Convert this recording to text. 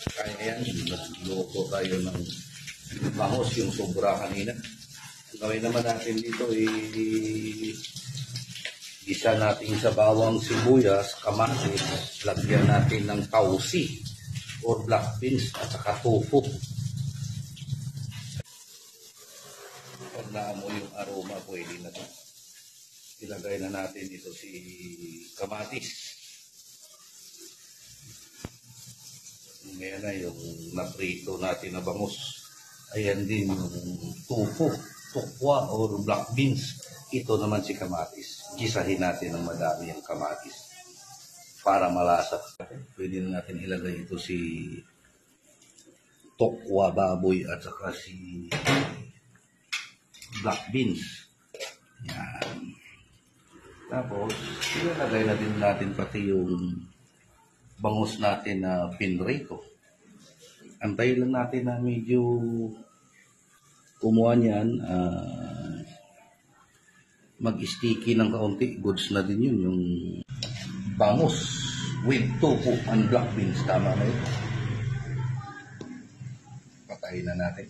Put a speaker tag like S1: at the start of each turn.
S1: Kaya yan, nagluto tayo ng bangos, yung sobra kanina. Gawin naman natin dito, gisa natin sa bawang sibuyas, kamatis, lagyan natin ng tausi or black beans at saka tofu. Pag naamoy yung aroma, pwede na ito. Ilagay na natin dito si kamatis. Ngayon na yung naprito natin na bangus. Ayan din yung tofu, tukwa or black beans. Ito naman si kamatis. Gisahin natin ng madami ang kamatis para malasa. Pwede na natin ilagay ito si tukwa baboy at saka si black beans. Yan. Tapos, ilalagay na din natin pati yung bangus natin na pinrito. Antayin lang natin na medyo kumuha niyan, mag-sticky ng kaunti. Goods na din yun, yung bangus with tofu and black beans. Tama na yun. Patayin na natin.